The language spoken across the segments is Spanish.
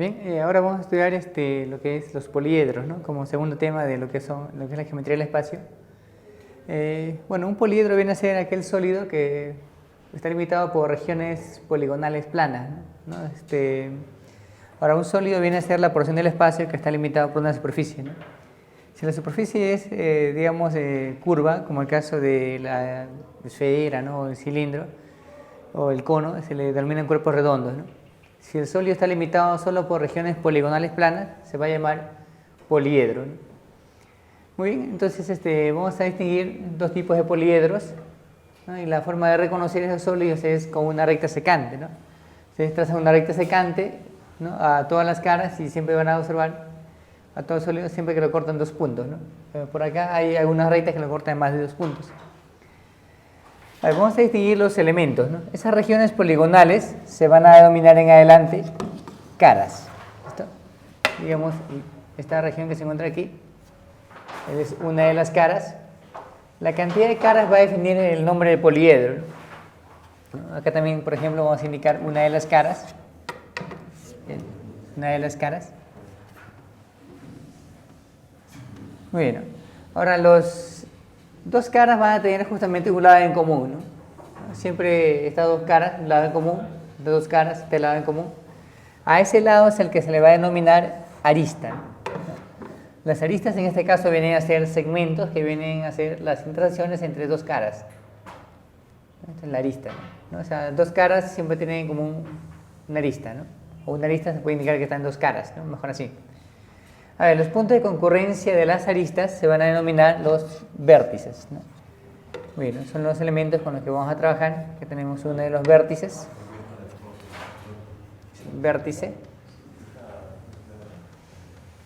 Bien, ahora vamos a estudiar lo que es los poliedros, ¿no? Como segundo tema de lo que es la geometría del espacio. Bueno, un poliedro viene a ser aquel sólido que está limitado por regiones poligonales planas, ¿no? Ahora, un sólido viene a ser la porción del espacio que está limitado por una superficie, ¿no? Si la superficie es, digamos, curva, como el caso de la esfera, ¿no? O el cilindro, o el cono, se le denominan cuerpos redondos, ¿no? Si el sólido está limitado solo por regiones poligonales planas, se va a llamar poliedro, ¿no? Muy bien, entonces vamos a distinguir dos tipos de poliedros, ¿no? Y la forma de reconocer esos sólidos es con una recta secante, ¿no? Ustedes trazan una recta secante, ¿no? A todas las caras y siempre van a observar a todo el sólido siempre que lo cortan dos puntos, ¿no? Por acá hay algunas rectas que lo cortan en más de dos puntos. A ver, vamos a distinguir los elementos, ¿no? Esas regiones poligonales se van a denominar en adelante caras. ¿Listo? Digamos, esta región que se encuentra aquí es una de las caras. La cantidad de caras va a definir el nombre del poliedro, ¿no? Acá también, por ejemplo, vamos a indicar una de las caras. Bien, una de las caras. Muy bien. Ahora, los dos caras van a tener justamente un lado en común, ¿no? Siempre estas dos caras, un lado en común, de dos caras, este lado en común. A ese lado es el que se le va a denominar arista, ¿no? Las aristas en este caso vienen a ser segmentos que vienen a ser las intersecciones entre dos caras. Esta es la arista, ¿no? O sea, dos caras siempre tienen como una arista, ¿no? O una arista se puede indicar que están dos caras, ¿no? Mejor así. A ver, los puntos de concurrencia de las aristas se van a denominar los vértices, ¿no? Muy bien, son los elementos con los que vamos a trabajar. Aquí tenemos uno de los vértices. Vértice.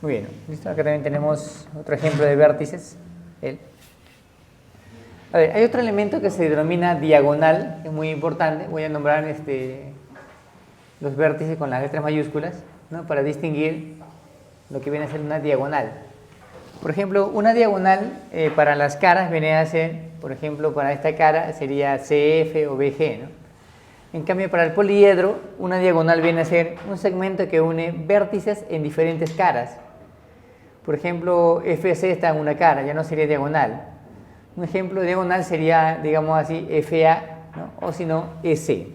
Muy bien, ¿listo? Acá también tenemos otro ejemplo de vértices. A ver, hay otro elemento que se denomina diagonal, que es muy importante. Voy a nombrar los vértices con las letras mayúsculas, ¿no? Para distinguir lo que viene a ser una diagonal. Por ejemplo, una diagonal para las caras viene a ser, por ejemplo, para esta cara sería CF o BG, ¿no? En cambio, para el poliedro, una diagonal viene a ser un segmento que une vértices en diferentes caras. Por ejemplo, FC está en una cara, ya no sería diagonal. Un ejemplo de diagonal sería, digamos así, FA, ¿no? O si no, EC.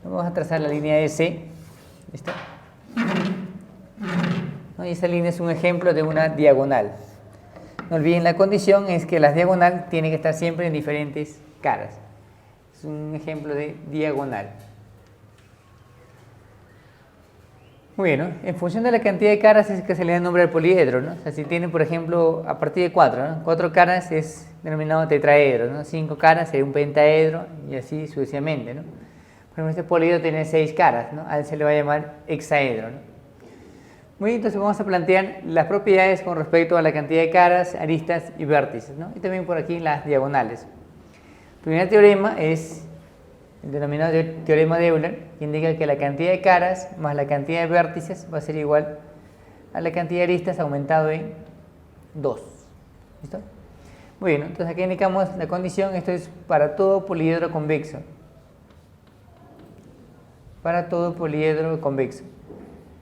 Vamos a trazar la línea EC. ¿Listo? Y esa línea es un ejemplo de una diagonal. No olviden, la condición es que la diagonal tiene que estar siempre en diferentes caras. Es un ejemplo de diagonal. Muy bien, ¿no? En función de la cantidad de caras es que se le da nombre al poliedro, ¿no? O sea, si tiene, por ejemplo, a partir de 4, ¿no? 4 caras es denominado tetraedro, ¿no? 5 caras sería un pentaedro y así sucesivamente, ¿no? Por ejemplo, este poliedro tiene 6 caras, ¿no? A él se le va a llamar hexaedro, ¿no? Muy bien, entonces vamos a plantear las propiedades con respecto a la cantidad de caras, aristas y vértices, ¿no? Y también por aquí las diagonales. El primer teorema es el denominado teorema de Euler, que indica que la cantidad de caras más la cantidad de vértices va a ser igual a la cantidad de aristas aumentado en 2. ¿Listo? Muy bien, entonces aquí indicamos la condición. Esto es para todo poliedro convexo. Para todo poliedro convexo.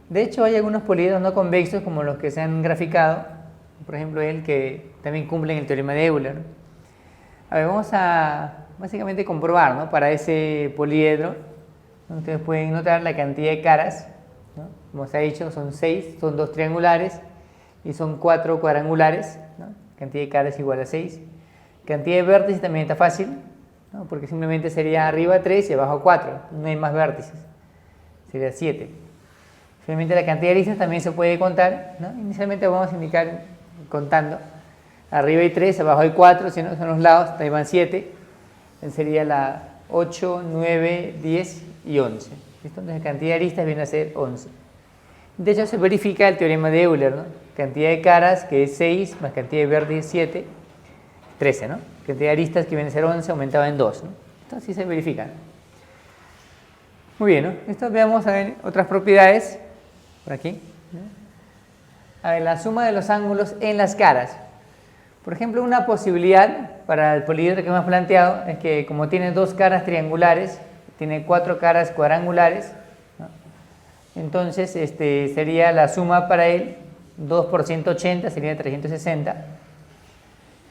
De hecho, hay algunos poliedros no convexos, como los que se han graficado, por ejemplo, el que también cumplen el teorema de Euler. A ver, vamos a básicamente comprobar, ¿no? Para ese poliedro, ¿no? Ustedes pueden notar la cantidad de caras, ¿no? Como se ha dicho, son 6, son 2 triangulares y son 4 cuadrangulares, ¿no? Cantidad de caras igual a 6. Cantidad de vértices también está fácil, ¿no? Porque simplemente sería arriba 3 y abajo 4, no hay más vértices, sería 7. Finalmente la cantidad de aristas también se puede contar, ¿no? Inicialmente vamos a indicar contando. Arriba hay 3, abajo hay 4, si no son los lados, ahí van 7. Sería la 8, 9, 10 y 11. ¿Listo? Entonces la cantidad de aristas viene a ser 11. De hecho se verifica el teorema de Euler, ¿no? Cantidad de caras que es 6 más cantidad de vértices 7, 13, ¿no? Cantidad de aristas que viene a ser 11 aumentada en 2, ¿no? Esto sí se verifica. Muy bien, ¿no? Esto veamos a ver otras propiedades. Por aquí. A ver, la suma de los ángulos en las caras. Por ejemplo, una posibilidad para el poliedro que hemos planteado es que, como tiene 2 caras triangulares, tiene 4 caras cuadrangulares, ¿no? Entonces sería la suma para él 2 por 180 sería 360.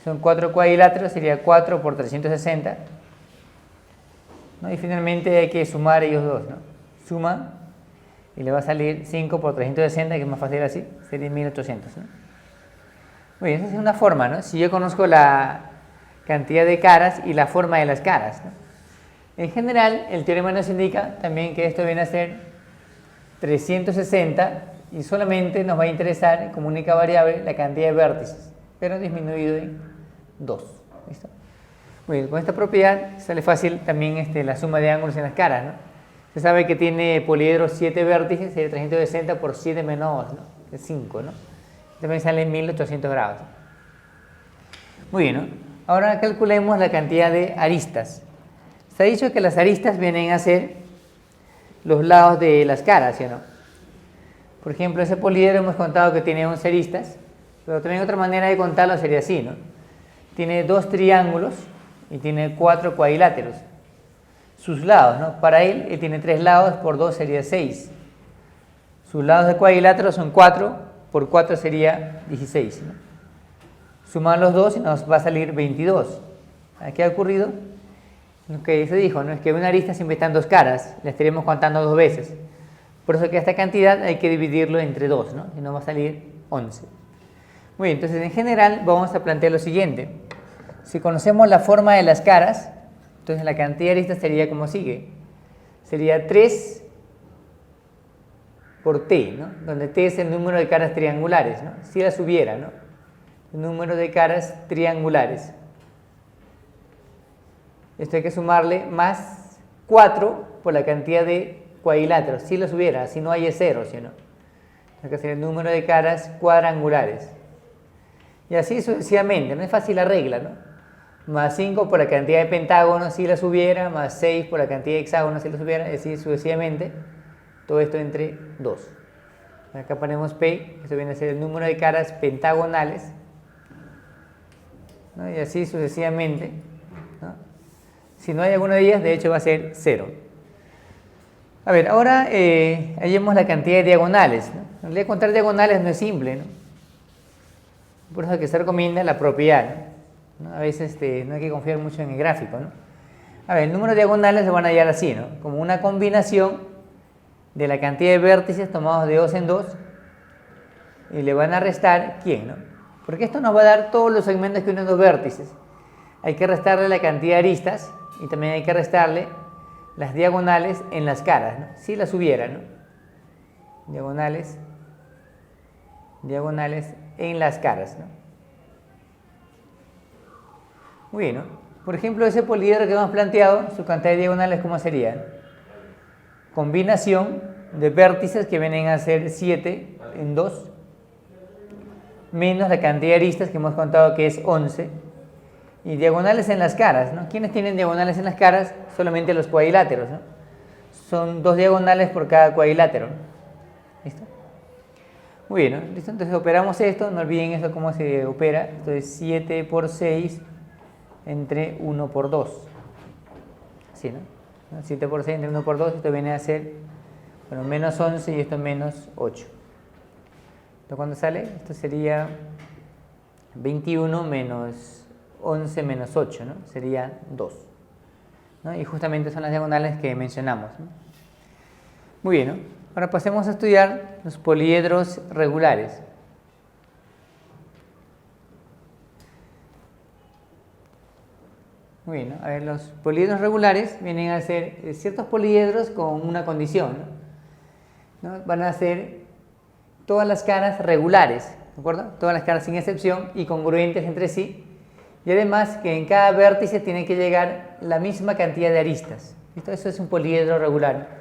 Son 4 cuadriláteros, sería 4 por 360. ¿No? Y finalmente hay que sumar ellos dos, ¿no? Suma y le va a salir 5 por 360, que es más fácil así, sería 1800. ¿No? Muy bien, esa es una forma, ¿no? Si yo conozco la cantidad de caras y la forma de las caras, ¿no? En general, el teorema nos indica también que esto viene a ser 360 y solamente nos va a interesar como única variable la cantidad de vértices, pero disminuido en 2. ¿Listo? Muy bien, con esta propiedad sale fácil también la suma de ángulos en las caras, ¿no? Se sabe que tiene poliedro 7 vértices, sería 360 por 7 menos 2, ¿no? Es 5, ¿no? También sale 1800 grados. Muy bien, ¿no? Ahora calculemos la cantidad de aristas. Se ha dicho que las aristas vienen a ser los lados de las caras, ¿sí o no? Por ejemplo, ese poliedro hemos contado que tiene 11 aristas, pero también otra manera de contarlo sería así, ¿no? Tiene 2 triángulos y tiene 4 cuadriláteros. Sus lados, ¿no? Para él tiene 3 lados, por 2 sería 6. Sus lados de cuadrilátero son 4, por 4 sería 16, ¿no? Suman los dos y nos va a salir 22. ¿Qué ha ocurrido? Lo que se dijo, ¿no? Es que una arista siempre está en 2 caras, la estaremos contando 2 veces. Por eso que esta cantidad hay que dividirlo entre 2, ¿no? Y nos va a salir 11. Muy bien, entonces en general vamos a plantear lo siguiente. Si conocemos la forma de las caras, entonces la cantidad de aristas sería como sigue. Sería 3 por t, ¿no? Donde t es el número de caras triangulares, ¿no? Si las hubiera, ¿no? El número de caras triangulares. Esto hay que sumarle más 4 por la cantidad de cuadriláteros, si los hubiera, si no hay es 0, ¿sí o no? Hay que hacer el número de caras cuadrangulares. Y así sucesivamente, no es fácil la regla, ¿no? Más 5 por la cantidad de pentágonos si las hubiera, más 6 por la cantidad de hexágonos si las hubiera, es decir, sucesivamente, todo esto entre 2. Acá ponemos P, esto viene a ser el número de caras pentagonales, ¿no? Y así sucesivamente, ¿no? Si no hay alguna de ellas, de hecho va a ser 0. A ver, ahora hallemos la cantidad de diagonales, ¿no? En realidad contar diagonales no es simple, ¿no? Por eso que se recomienda la propiedad, ¿no? A veces no hay que confiar mucho en el gráfico, ¿no? A ver, el número de diagonales se van a hallar así, ¿no? Como una combinación de la cantidad de vértices tomados de 2 en 2 y le van a restar ¿quién, no? Porque esto nos va a dar todos los segmentos que unen 2 vértices. Hay que restarle la cantidad de aristas y también hay que restarle las diagonales en las caras, ¿no? Si las hubiera, ¿no? Diagonales en las caras, ¿no? Muy bien, ¿no? Por ejemplo, ese poliedro que hemos planteado, su cantidad de diagonales, ¿cómo sería? Combinación de vértices que vienen a ser 7 en 2, menos la cantidad de aristas que hemos contado que es 11, y diagonales en las caras, ¿no? ¿Quiénes tienen diagonales en las caras? Solamente los cuadriláteros, ¿no? Son 2 diagonales por cada cuadrilátero. ¿Listo? Muy bien, ¿no? ¿Listo? Entonces operamos esto, no olviden eso cómo se opera. Esto es 7 por 6 entre 1 por 2. ¿Sí, no? 7 por 6 entre 1 por 2, esto viene a ser, bueno, menos 11 y esto menos 8. ¿Esto cuándo sale? Esto sería 21 menos 11 menos 8, ¿no? Sería 2. ¿No? Y justamente son las diagonales que mencionamos, ¿no? Muy bien, ¿no? Ahora pasemos a estudiar los poliedros regulares. Muy bien, ¿no? A ver, los poliedros regulares vienen a ser ciertos poliedros con una condición, ¿no? Van a ser todas las caras regulares, ¿de acuerdo? Todas las caras sin excepción y congruentes entre sí. Y además que en cada vértice tiene que llegar la misma cantidad de aristas. ¿Listo? Eso es un poliedro regular.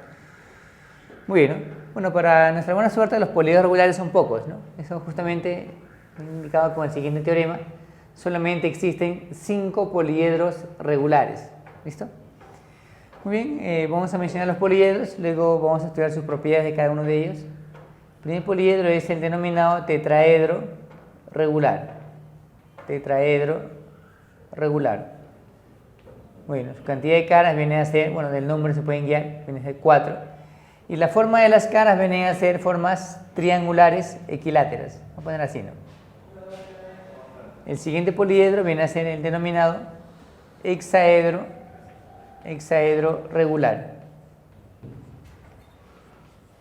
Muy bien, ¿no? Bueno, para nuestra buena suerte los poliedros regulares son pocos, ¿no? Eso justamente indicado con el siguiente teorema. Solamente existen 5 poliedros regulares. ¿Listo? Muy bien, vamos a mencionar los poliedros, luego vamos a estudiar sus propiedades de cada uno de ellos. El primer poliedro es el denominado tetraedro regular. Tetraedro regular. Bueno, su cantidad de caras viene a ser, bueno, del nombre se pueden guiar, viene a ser 4. Y la forma de las caras vienen a ser formas triangulares equiláteras. Vamos a poner así, ¿no? El siguiente poliedro viene a ser el denominado hexaedro regular.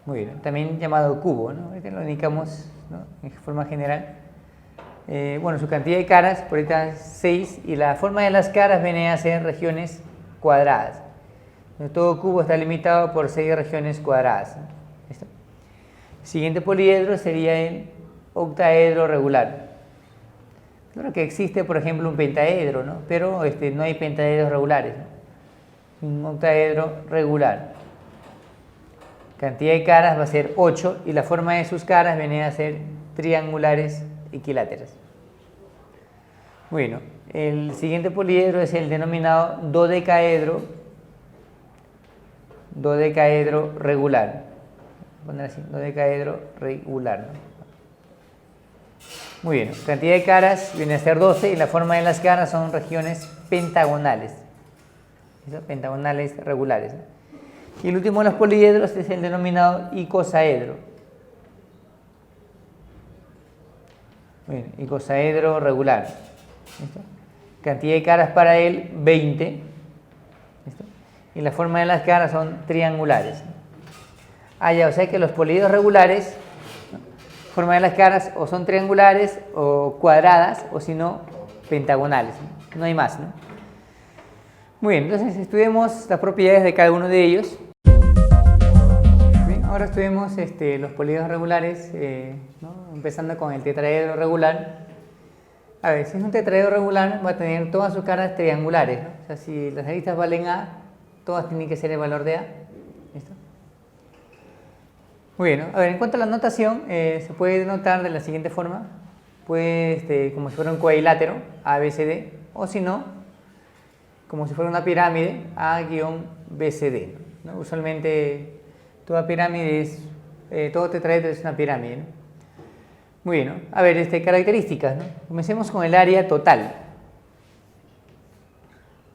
Muy bien, también llamado cubo, ¿no? Este lo indicamos, ¿no?, en forma general. Bueno, su cantidad de caras, por ahorita 6, y la forma de las caras viene a ser regiones cuadradas. Todo cubo está limitado por 6 regiones cuadradas. ¿Listo? El siguiente poliedro sería el octaedro regular. Claro que existe, por ejemplo, un pentaedro, ¿no? Pero no hay pentaedros regulares, ¿no? Un octaedro regular. Cantidad de caras va a ser 8 y la forma de sus caras viene a ser triangulares equiláteras. Bueno, el siguiente poliedro es el denominado dodecaedro regular. Voy a poner así, dodecaedro regular, ¿no? Muy bien, cantidad de caras viene a ser 12 y la forma de las caras son regiones pentagonales. ¿Listo? Pentagonales regulares, ¿no? Y el último de los poliedros es el denominado icosaedro. Bien, icosaedro regular. ¿Listo? Cantidad de caras para él, 20. ¿Listo? Y la forma de las caras son triangulares. O sea que los poliedros regulares, ¿no?, forma de las caras o son triangulares o cuadradas o si no, pentagonales. No hay más, ¿no? Muy bien, entonces estudiemos las propiedades de cada uno de ellos. Bien, ahora estudiemos los poliedros regulares, ¿no?, empezando con el tetraedro regular. A ver, si es un tetraedro regular va a tener todas sus caras triangulares, ¿no? O sea, si las aristas valen A, todas tienen que ser el valor de A. ¿Listo? Muy bien, ¿no? A ver, en cuanto a la notación, se puede denotar de la siguiente forma. Puede, como si fuera un cuadrilátero, ABCD, o si no, como si fuera una pirámide, A-BCD, ¿no? Usualmente toda pirámide es, todo tetraedro es una pirámide, ¿no? Muy bien, ¿no? A ver, características, ¿no? Comencemos con el área total.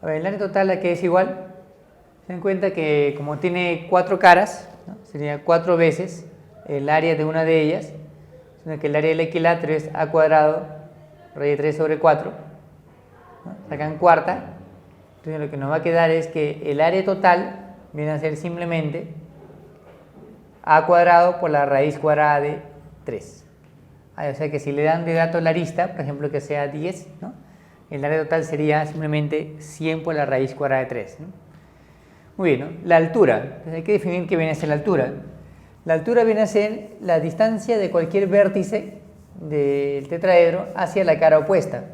A ver, el área total aquí es igual. Se dan cuenta que como tiene 4 caras, ¿no?, sería 4 veces el área de una de ellas, sino que el área del equilátero es A cuadrado raíz de 3 sobre 4, ¿no? Sacan cuarta. Entonces lo que nos va a quedar es que el área total viene a ser simplemente A cuadrado por la raíz cuadrada de 3. O sea que si le dan de dato la arista, por ejemplo que sea 10, ¿no?, el área total sería simplemente 100 por la raíz cuadrada de 3, ¿no? Muy bien, ¿no? La altura. Entonces hay que definir qué viene a ser la altura. La altura viene a ser la distancia de cualquier vértice del tetraedro hacia la cara opuesta.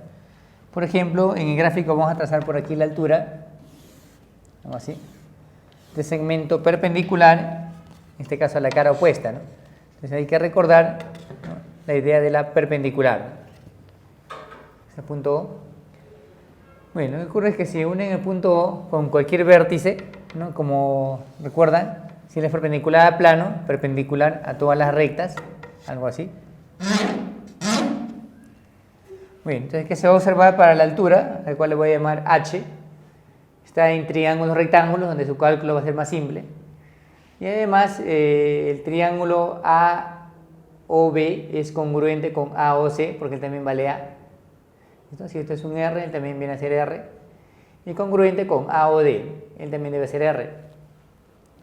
Por ejemplo, en el gráfico vamos a trazar por aquí la altura, vamos así, de segmento perpendicular, en este caso a la cara opuesta, ¿no? Entonces hay que recordar, ¿no?, la idea de la perpendicular. Ese punto O. Bueno, lo que ocurre es que si unen el punto O con cualquier vértice, ¿no?, como recuerdan, si él es perpendicular a plano, perpendicular a todas las rectas, algo así. Muy bien, entonces, ¿qué se va a observar para la altura? Al cual le voy a llamar H. Está en triángulos rectángulos, donde su cálculo va a ser más simple. Y además, el triángulo AOB es congruente con AOC, porque él también vale A. ¿Listo? Si esto es un R, él también viene a ser R. Y congruente con AOD, él también debe ser R.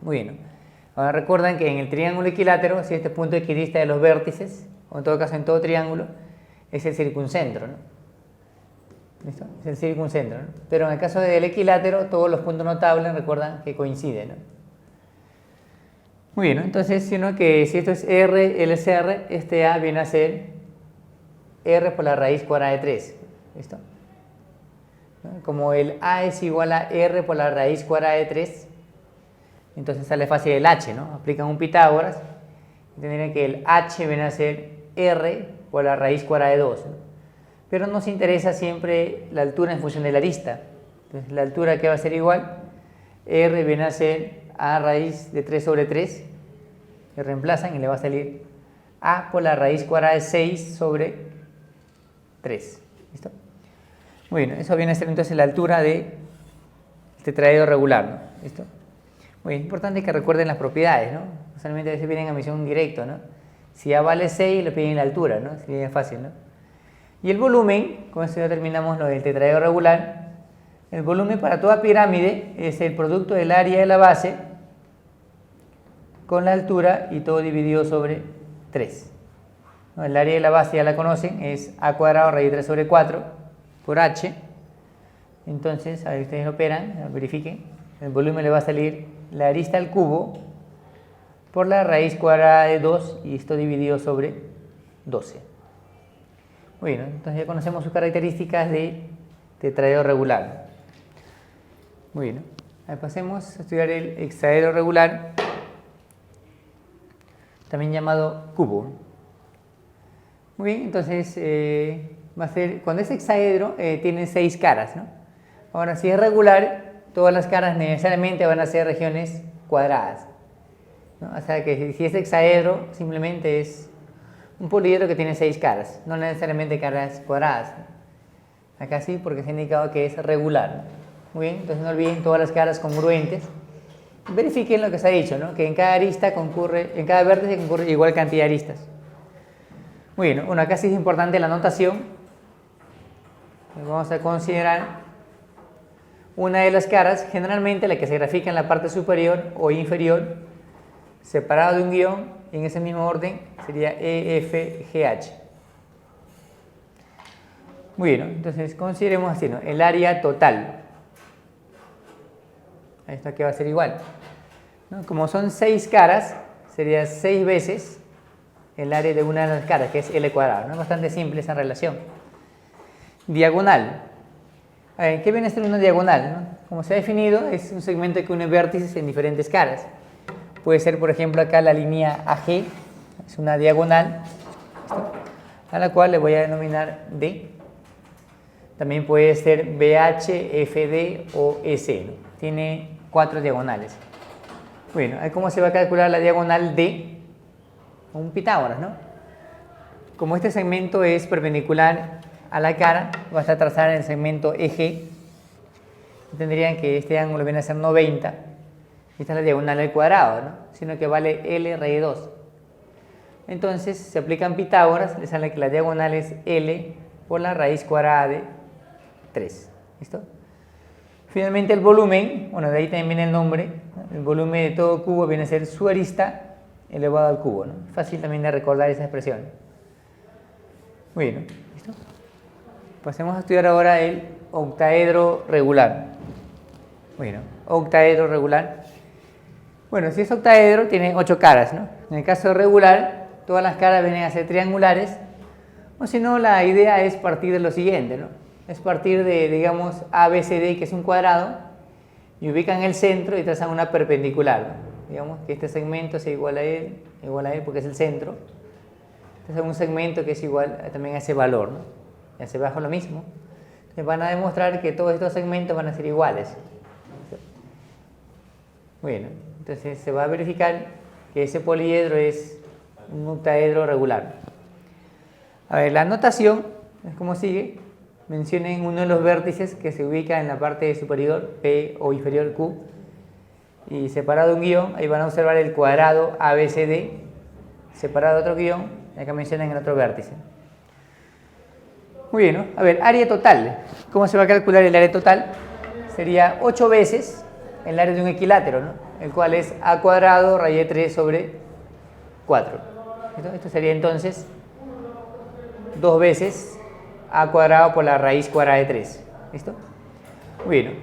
Muy bien, ¿no? Ahora recuerdan que en el triángulo equilátero, si este punto equidista de los vértices, o en todo caso en todo triángulo, es el circuncentro, ¿no? ¿Listo? Es el circuncentro, ¿no? Pero en el caso del equilátero, todos los puntos notables, recuerdan que coinciden, ¿no? Muy bien, ¿no? Entonces, sino que si esto es R, LCR, este A viene a ser R por la raíz cuadrada de 3. ¿Listo? Como el A es igual a R por la raíz cuadrada de 3, entonces sale fácil el H, ¿no? Aplican un Pitágoras y tendrían que el H viene a ser R por la raíz cuadrada de 2, ¿no? Pero nos interesa siempre la altura en función de la arista. Entonces la altura que va a ser igual, R viene a ser A raíz de 3 sobre 3, que reemplazan y le va a salir A por la raíz cuadrada de 6 sobre 3. ¿Listo? Muy bien, eso viene a ser entonces la altura del tetraedro regular, ¿no? ¿Listo? Muy importante que recuerden las propiedades, ¿no? Usualmente a veces vienen a emisión directo, ¿no? Si A vale 6, le piden la altura, ¿no? Sería fácil, ¿no? Y el volumen, con esto ya terminamos lo del tetraedro regular. El volumen para toda pirámide es el producto del área de la base con la altura y todo dividido sobre 3. ¿No? El área de la base ya la conocen, es A cuadrado raíz de 3 sobre 4 por H. Entonces, a ver, ustedes lo operan, verifiquen. El volumen le va a salir la arista al cubo por la raíz cuadrada de 2 y esto dividido sobre 12. Muy bien, entonces ya conocemos sus características de tetraedro regular. Muy bien, ahora pasemos a estudiar el hexaedro regular, también llamado cubo. Muy bien, entonces va a ser, cuando es hexaedro tiene 6 caras, ¿no? Ahora, si es regular, todas las caras necesariamente van a ser regiones cuadradas, ¿no? O sea que si es hexaedro, simplemente es un poliedro que tiene 6 caras, no necesariamente caras cuadradas. Acá sí, porque se ha indicado que es regular. Muy bien, entonces no olviden todas las caras congruentes. Verifiquen lo que se ha dicho, ¿no? Que en cada arista concurre, en cada vértice concurre igual cantidad de aristas. Muy bien, bueno, acá sí es importante la notación. Vamos a considerar una de las caras, generalmente la que se grafica en la parte superior o inferior, separado de un guión, en ese mismo orden sería EFGH. Muy bien, ¿no? Entonces consideremos así, ¿no? El área total. Esto aquí va a ser igual, ¿no? Como son 6 caras, sería 6 veces el área de una de las caras, que es L cuadrado, ¿no? Es bastante simple esa relación. Diagonal. A ver, ¿qué viene a ser una diagonal, ¿no? Como se ha definido, es un segmento que une vértices en diferentes caras. Puede ser, por ejemplo, acá la línea AG, es una diagonal, a la cual le voy a denominar D. También puede ser BH, FD o EC, ¿no? Tiene 4 diagonales. Bueno, ¿cómo se va a calcular la diagonal D? Un Pitágoras, ¿no? Como este segmento es perpendicular a la cara, vas a trazar el segmento EG. Tendrían que este ángulo viene a ser 90. Esta es la diagonal al cuadrado, ¿no? Sino que vale L raíz de 2. Entonces, se aplican Pitágoras, le sale que la diagonal es L por la raíz cuadrada de 3. ¿Listo? Finalmente el volumen, bueno, de ahí también viene el nombre, ¿no? El volumen de todo cubo viene a ser su arista elevado al cubo, ¿no? Fácil también de recordar esa expresión. Muy bien, ¿no? ¿Listo? Pasemos a estudiar ahora el octaedro regular. Bueno, octaedro regular. Bueno, si es octaedro, tiene 8 caras, ¿no? En el caso regular, todas las caras vienen a ser triangulares, o si no, la idea es partir de lo siguiente, ¿no? Es partir de, digamos, ABCD, que es un cuadrado, y ubican el centro y trazan una perpendicular, ¿no? Digamos que este segmento es igual a él porque es el centro. Entonces un segmento que es igual también a ese valor, ¿no? Y hacia abajo lo mismo. Entonces van a demostrar que todos estos segmentos van a ser iguales. Bueno, entonces se va a verificar que ese poliedro es un octaedro regular. A ver, la notación es como sigue. Mencionen uno de los vértices que se ubica en la parte superior, P o inferior, Q, y separado un guión, ahí van a observar el cuadrado ABCD, separado de otro guión, y acá mencionan el otro vértice. Muy bien, ¿no? A ver, área total. ¿Cómo se va a calcular el área total? Sería 8 veces el área de un equilátero, ¿no? El cual es A cuadrado raíz de 3 sobre 4. Esto sería entonces 2 veces A cuadrado por la raíz cuadrada de 3. ¿Listo? Muy bien.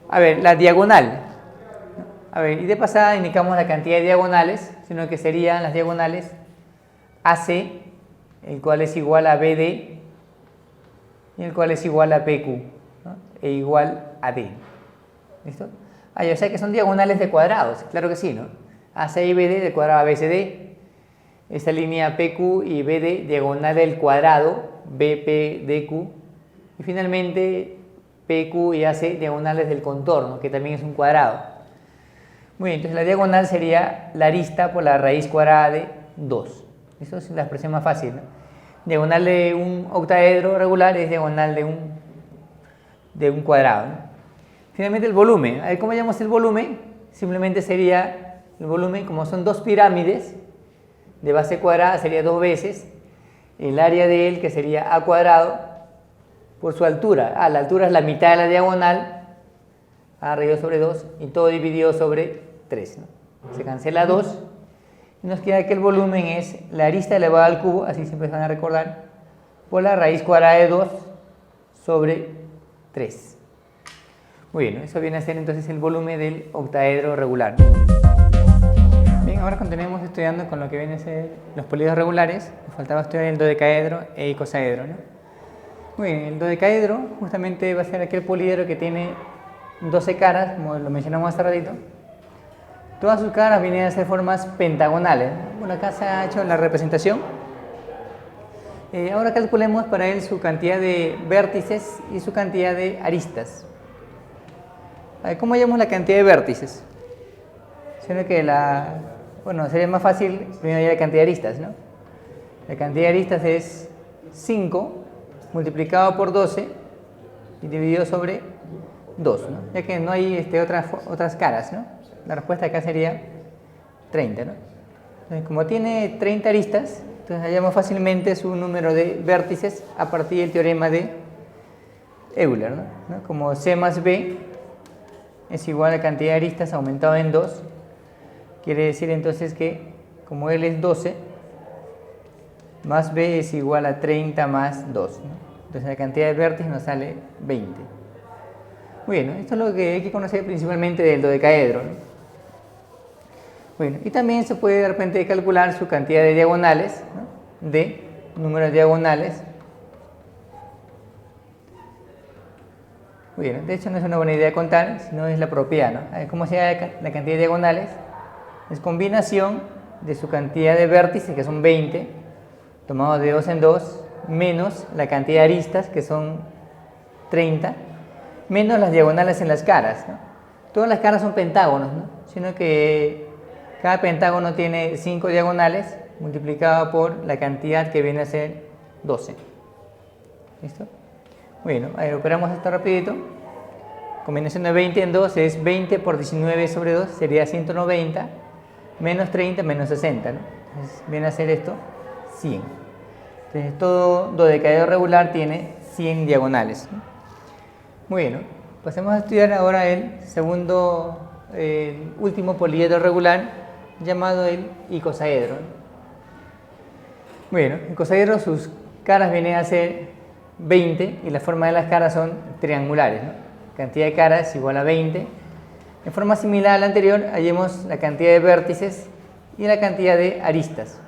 A ver, la diagonal. A ver, y de pasada indicamos la cantidad de diagonales, sino que serían las diagonales AC, el cual es igual a BD, y el cual es igual a PQ, ¿no? E igual a D. ¿Listo? O sea que son diagonales de cuadrados, claro que sí, ¿no? AC y BD de cuadrado a BCD. Esta línea PQ y BD, diagonal del cuadrado, BPDQ. Y finalmente PQ y AC, diagonales del contorno, que también es un cuadrado. Muy bien, entonces la diagonal sería la arista por la raíz cuadrada de 2. Eso es la expresión más fácil, ¿no? Diagonal de un octaedro regular es diagonal de un cuadrado, ¿no? Finalmente el volumen. A ver, ¿cómo llamamos el volumen? Simplemente sería el volumen, como son dos pirámides, de base cuadrada sería 2 veces el área de él, que sería a cuadrado, por su altura. La altura es la mitad de la diagonal, a raíz sobre 2, y todo dividido sobre 3, ¿no? Se cancela 2, y nos queda que el volumen es la arista elevada al cubo, así siempre se van a recordar, por la raíz cuadrada de 2 sobre 3. Muy bien, eso viene a ser entonces el volumen del octaedro regular. Bien, ahora continuemos estudiando con lo que viene a ser los poliedros regulares. Nos faltaba estudiar el dodecaedro e icosaedro, ¿no? Muy bien, el dodecaedro justamente va a ser aquel poliedro que tiene 12 caras, como lo mencionamos hace ratito. Todas sus caras vienen a ser formas pentagonales, ¿no? Bueno, acá se ha hecho la representación. Ahora calculemos para él su cantidad de vértices y su cantidad de aristas. ¿Cómo hallamos la cantidad de vértices? Sino que sería más fácil primero hallar la cantidad de aristas, ¿no? La cantidad de aristas es 5 multiplicado por 12 y dividido sobre 2, ¿no? Ya que no hay otras caras, ¿no? La respuesta acá sería 30, ¿no? Entonces, como tiene 30 aristas, entonces hallamos fácilmente su número de vértices a partir del teorema de Euler, ¿no? Como C más B es igual a la cantidad de aristas aumentado en 2, quiere decir entonces que como L es 12, más B es igual a 30 más 2, ¿no? Entonces la cantidad de vértices nos sale 20. Muy bien, ¿no? Esto es lo que hay que conocer principalmente del dodecaedro, ¿no? Bueno, y también se puede de repente calcular su cantidad de diagonales, ¿no? De números diagonales. Muy bien, de hecho no es una buena idea contar, sino es la propiedad, ¿no? ¿Cómo se llama la cantidad de diagonales? Es combinación de su cantidad de vértices, que son 20, tomado de 2 en 2, menos la cantidad de aristas, que son 30, menos las diagonales en las caras, ¿no? Todas las caras son pentágonos, ¿no? Sino que cada pentágono tiene 5 diagonales multiplicado por la cantidad que viene a ser 12. ¿Listo? Bueno, ahí operamos esto rapidito. Combinación de 20 en 2 es 20 por 19 sobre 2, sería 190, menos 30 menos 60, ¿no? Entonces viene a ser esto 100. Entonces todo dodecaedro regular tiene 100 diagonales, ¿no? Muy bien, ¿no? Pasemos a estudiar ahora el último poliedro regular, llamado el icosaedro, ¿no? Muy bien, ¿no? El icosaedro, sus caras vienen a ser 20 y la forma de las caras son triangulares, ¿no? Cantidad de caras igual a 20. En forma similar a la anterior, hallemos la cantidad de vértices y la cantidad de aristas.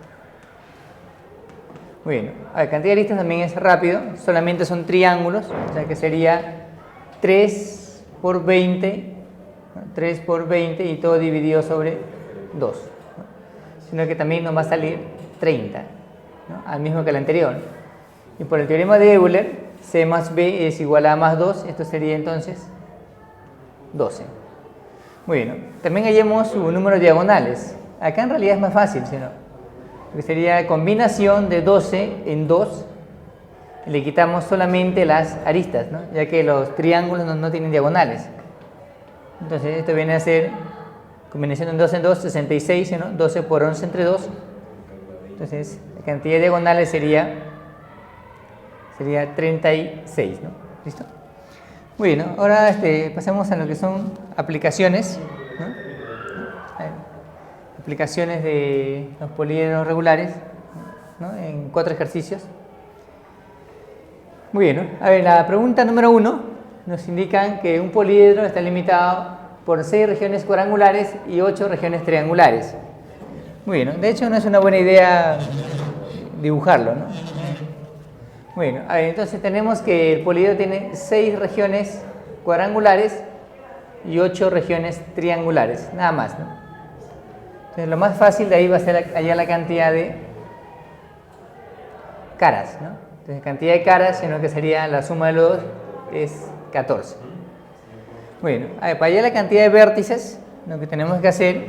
Muy bien, la cantidad de aristas también es rápido, solamente son triángulos, o sea que sería 3 por 20, ¿no? 3 por 20 y todo dividido sobre 2, ¿no? Sino que también nos va a salir 30, ¿no? Al mismo que el anterior. Y por el teorema de Euler, C más B es igual a más 2, esto sería entonces 12. Muy bien, ¿no? También hallemos su número de diagonales. Acá en realidad es más fácil, ¿sí, no? Porque sería combinación de 12 en 2, le quitamos solamente las aristas, ¿no? Ya que los triángulos no tienen diagonales. Entonces esto viene a ser combinación de 2 en 2, 66, ¿no? 12 por 11 entre 2. Entonces la cantidad de diagonales sería 36, ¿no? ¿Listo? Muy bien, ¿no? Ahora pasemos a lo que son aplicaciones, ¿no? Aplicaciones de los poliedros regulares, ¿no? En 4 ejercicios. Muy bien, ¿no? A ver, la pregunta número 1 nos indica que un poliedro está limitado por 6 regiones cuadrangulares y 8 regiones triangulares. Muy bien, ¿no? De hecho no es una buena idea dibujarlo, ¿no? Muy bien, a ver, entonces tenemos que el poliedro tiene 6 regiones cuadrangulares y 8 regiones triangulares, nada más, ¿no? Entonces lo más fácil de ahí va a ser hallar la cantidad de caras, ¿no? Entonces cantidad de caras, sino que sería la suma de los dos, es 14. Bueno, a ver, para hallar la cantidad de vértices, lo que tenemos que hacer,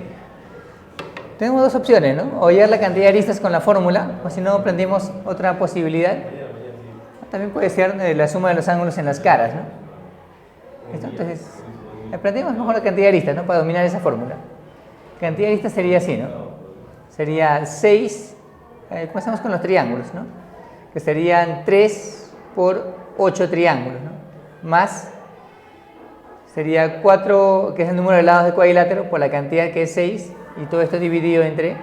tenemos dos opciones, ¿no? O hallar la cantidad de aristas con la fórmula, o si no, aprendimos otra posibilidad. También puede ser la suma de los ángulos en las caras, ¿no? ¿Listo? Entonces, aprendemos mejor la cantidad de aristas, ¿no? Para dominar esa fórmula. cantidad de aristas sería así, ¿no? Sería 6, comenzamos con los triángulos, ¿no? Que serían 3 por 8 triángulos, ¿no? Más sería 4, que es el número de lados del cuadrilátero, por la cantidad que es 6, y todo esto dividido entre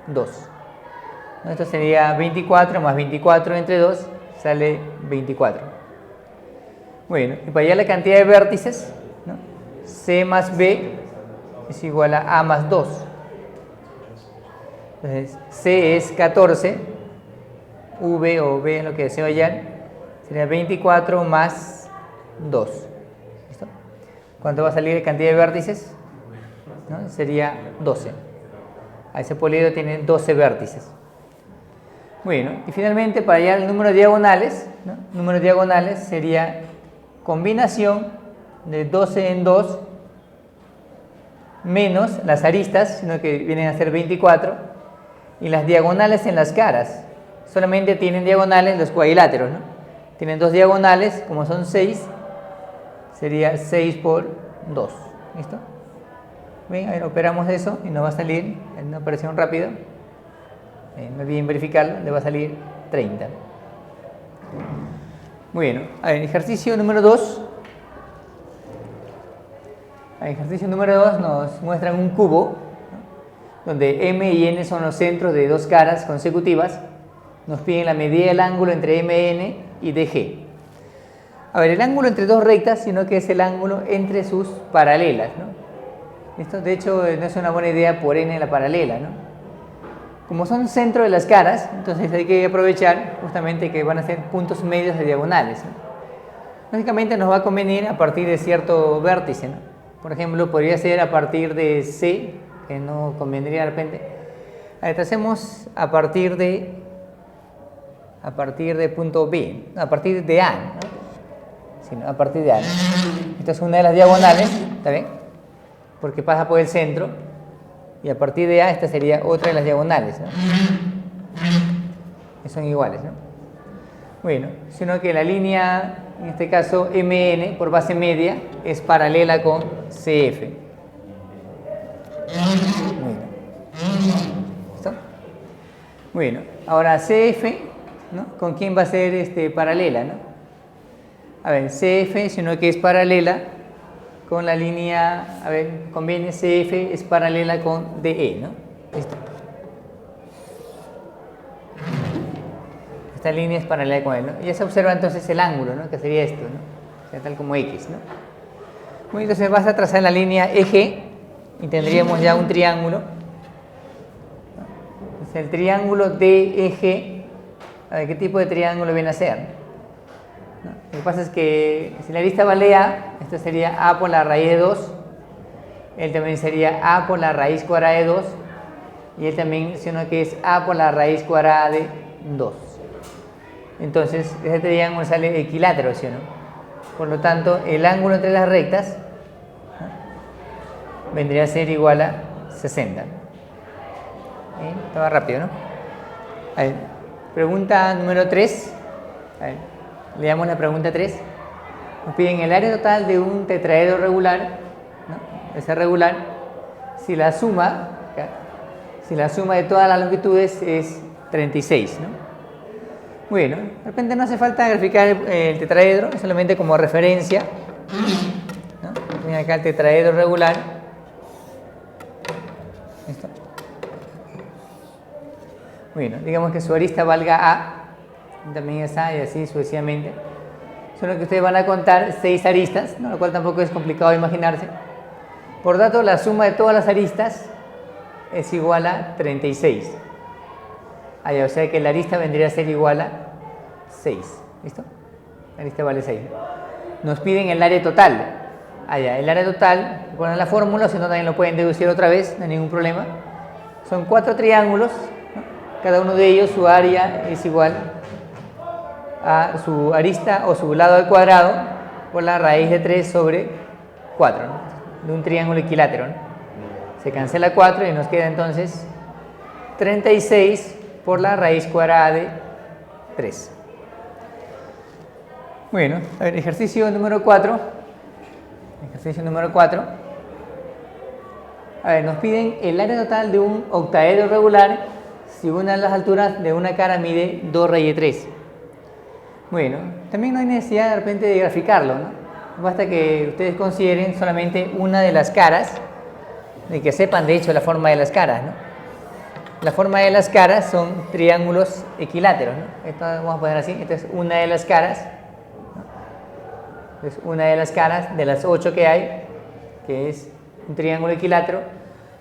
2. ¿No? Esto sería 24 más 24 entre 2, sale 24. Bueno, y para allá la cantidad de vértices, ¿no? C más B es igual a A más 2. Entonces, C es 14, V o B, lo que deseo hallar, sería 24 más 2. ¿Listo? ¿Cuánto va a salir de cantidad de vértices? ¿No? Sería 12. A ese poliedro tiene 12 vértices. Bueno, y finalmente para hallar el número de diagonales, ¿no? El número de diagonales sería combinación de 12 en 2 menos las aristas, sino que vienen a ser 24, y las diagonales en las caras. Solamente tienen diagonales los cuadriláteros, ¿no? Tienen 2 diagonales, como son 6, sería 6 por 2. ¿Listo? Bien, a ver, operamos eso y nos va a salir en una operación rápida. No olviden verificarlo, le va a salir 30. Muy bien, a ver, ejercicio número 2. El ejercicio número 2 nos muestra un cubo, ¿no? Donde M y N son los centros de 2 caras consecutivas. Nos piden la medida del ángulo entre MN y DG. A ver, el ángulo entre 2 rectas, sino que es el ángulo entre sus paralelas, ¿no? ¿Listo? De hecho, no es una buena idea por N la paralela, ¿no? Como son centro de las caras, entonces hay que aprovechar justamente que van a ser puntos medios de diagonales, ¿no? Básicamente nos va a convenir a partir de cierto vértice, ¿no? Por ejemplo, podría ser a partir de C, que no convendría de repente. Hacemos a partir de punto B, a partir de A, ¿no? Sí, ¿no? A partir de A, ¿no? Esta es una de las diagonales, ¿está bien? Porque pasa por el centro. Y a partir de A, esta sería otra de las diagonales, ¿no? Que son iguales, ¿no? Bueno, sino que la línea, en este caso MN, por base media, es paralela con CF. ¿Listo? Bueno, ahora CF, ¿no? ¿Con quién va a ser paralela, ¿no? A ver, CF, sino que es paralela con la línea, a ver, conviene CF es paralela con DE, ¿no? ¿Listo? Esta línea es paralela con él, ¿no? Y ya se observa entonces el ángulo, ¿no? Que sería esto, ¿no? O sea, tal como X, ¿no? Muy bien, entonces vas a trazar la línea EG y tendríamos ya un triángulo. Entonces, el triángulo DEG, a ver, ¿qué tipo de triángulo viene a ser? ¿No? Lo que pasa es que si la arista vale A, esto sería A por la raíz de 2, él también sería A por la raíz cuadrada de 2, y él también, sino que es A por la raíz cuadrada de 2. Entonces, este triángulo sale equilátero, ¿sí o no? Por lo tanto, el ángulo entre las rectas, ¿no? Vendría a ser igual a 60. Estaba rápido, ¿no? A ver, pregunta número 3. A ver, leamos la pregunta 3. Nos piden el área total de un tetraedro regular, ¿no? Ese regular, si la suma de todas las longitudes es 36, ¿no? Bueno, de repente no hace falta graficar el tetraedro, solamente como referencia, ¿no? Miren acá el tetraedro regular. ¿Listo? Bueno, digamos que su arista valga A, también es A y así sucesivamente. Solo que ustedes van a contar 6 aristas, ¿no? Lo cual tampoco es complicado de imaginarse. Por tanto, la suma de todas las aristas es igual a 36. O sea que la arista vendría a ser igual a 6. ¿Listo? La arista vale 6. Nos piden el área total. El área total, ponen la fórmula, si no también lo pueden deducir otra vez, no hay ningún problema. Son 4 triángulos, ¿no? Cada uno de ellos su área es igual a su arista o su lado al cuadrado por la raíz de 3 sobre 4, ¿no? De un triángulo equilátero, ¿no? Se cancela 4 y nos queda entonces 36 por la raíz cuadrada de 3. Bueno, a ver, ejercicio número 4. Ejercicio número 4. A ver, nos piden el área total de un octaedro regular si una de las alturas de una cara mide 2 raíz de 3. Bueno, también no hay necesidad de repente de graficarlo, ¿no? Basta que ustedes consideren solamente una de las caras, de que sepan de hecho la forma de las caras, ¿no? La forma de las caras son triángulos equiláteros, ¿no? Esto vamos a poner así, esta es una de las caras, ¿no? Es una de las caras de las 8 que hay, que es un triángulo equilátero.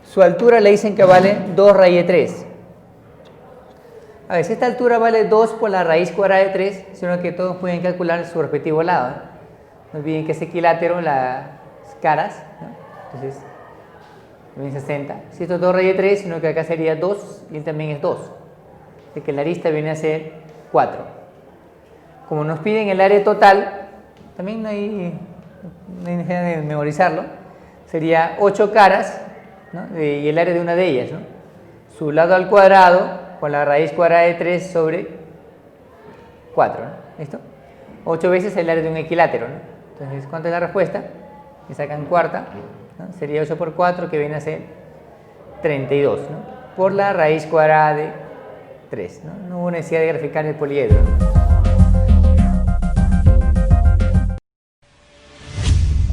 Su altura le dicen que vale 2 raíz de 3. A ver, si esta altura vale 2 por la raíz cuadrada de 3, sino que todos pueden calcular su respectivo lado, ¿no? No olviden que es equilátero las caras, ¿no? Entonces, también 60. Si esto es 2 raíz de 3, sino que acá sería 2 y él también es 2. Así que la arista viene a ser 4. Como nos piden el área total, también no hay necesidad de memorizarlo. Sería 8 caras, ¿no? Y el área de una de ellas, ¿no? Su lado al cuadrado con la raíz cuadrada de 3 sobre 4, ¿no? ¿Listo? 8 veces el área de un equilátero, ¿no? Entonces, ¿cuánta es la respuesta? Y sacan cuarta, ¿no? Sería 8 por 4, que viene a ser 32, ¿no? Por la raíz cuadrada de 3, ¿no? No hubo necesidad de graficar el poliedro, ¿no?